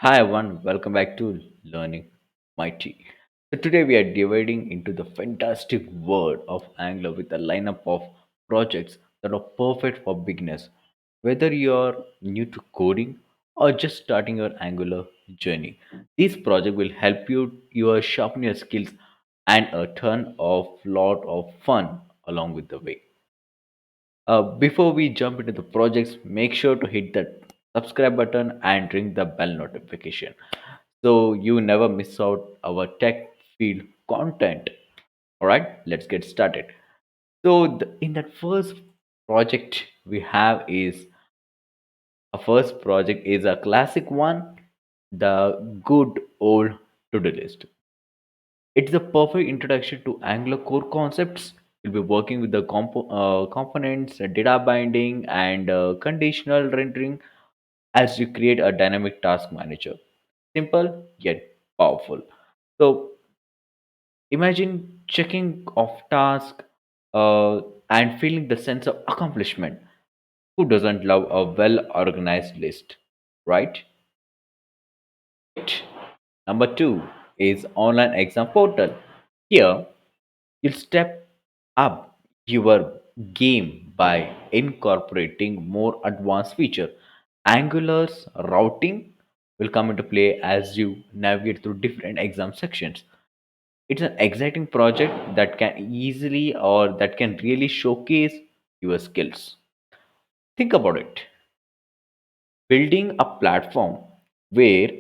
Hi everyone, welcome back to Learning Mighty. So today we are dividing into the fantastic world of Angular with a lineup of projects that are perfect for beginners. Whether you're new to coding or just starting your Angular journey, this project will help you sharpen your skills and a ton of lot of fun along with the way. Before we jump into the projects, make sure to hit that subscribe button and ring the bell notification so you never miss out our tech field content. All right, let's get started. In that first project we have is a first project is a classic one, the good old to-do list. It's the perfect introduction to Angular core concepts. You'll be working with the components, data binding, and conditional rendering as you create a dynamic task manager. Simple yet powerful. So imagine checking off task and feeling the sense of accomplishment. Who doesn't love a well organized list, right? Number two is online exam portal. Here, you'll step up your game by incorporating more advanced feature. Angular's routing will come into play as you navigate through different exam sections. It's an exciting project that can really showcase your skills. Think about it. Building a platform where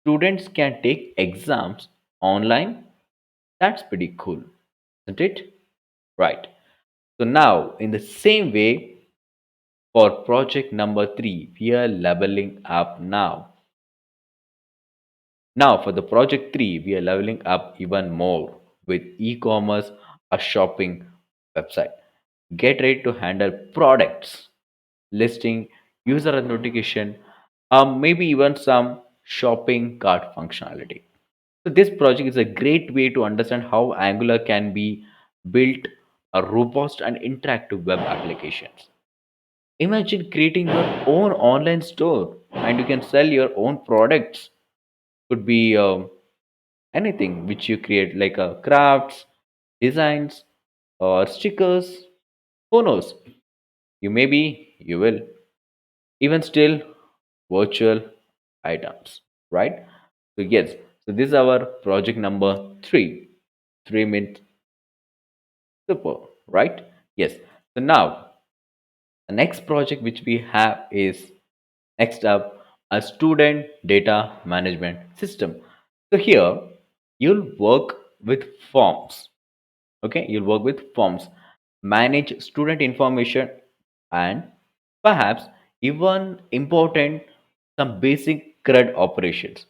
students can take exams online, that's pretty cool, isn't it? Right. So now, in the same way, for project number three, we are leveling up now. Now, for the project three, we are leveling up even more with e-commerce, a shopping website. Get ready to handle products, listing, user authentication, maybe even some shopping cart functionality. So this project is a great way to understand how Angular can be built a robust and interactive web applications. Imagine creating your own online store and you can sell your own products. Could be anything which you create, like crafts, designs, or stickers. Who knows? You will. Even still, virtual items, right? So, yes, so this is our project number three. 3 minutes super, right? Yes. So, now the next project which we have is next up a student data management system. So, here you'll work with forms. Okay, you'll work with forms, manage student information, and perhaps even important some basic CRUD operations.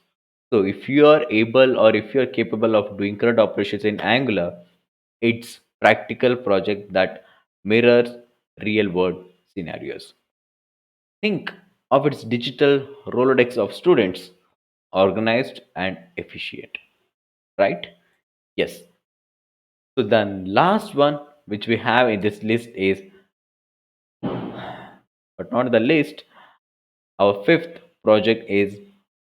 So if you are able or if you are capable of doing CRUD operations in Angular, it's practical project that mirrors real world scenarios. Think of its digital Rolodex of students, organized and efficient, right? Yes. So the last one which we have in this list is, but not the list, our fifth project is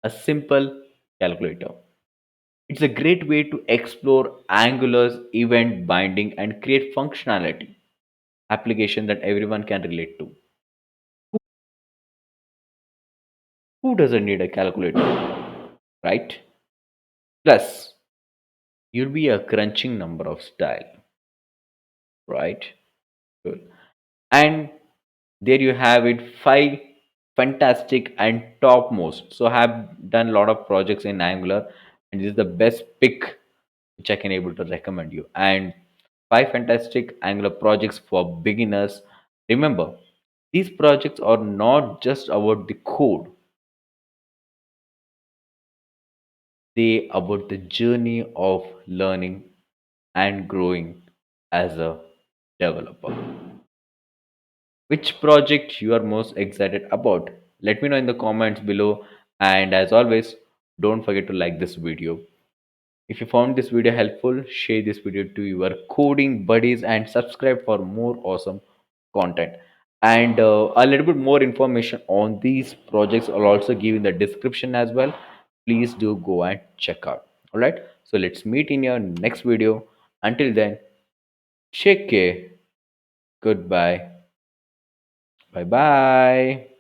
a simple calculator. It's a great way to explore Angular's event binding and create functionality application that everyone can relate to. Who doesn't need a calculator, right? Plus, you'll be a crunching number of style, right? Good. And there you have it, five fantastic and topmost. So I have done a lot of projects in Angular, and this is the best pick which I can able to recommend you. And five fantastic Angular projects for beginners. Remember, these projects are not just about the code; they about the journey of learning and growing as a developer. Which project you are most excited about? Let me know in the comments below. And as always, don't forget to like this video. If you found this video helpful, share this video to your coding buddies and subscribe for more awesome content. And a little bit more information on these projects I'll also give in the description as well. please do go and check out. All right, so let's meet in your next video. Until then, take care. Goodbye. Bye bye.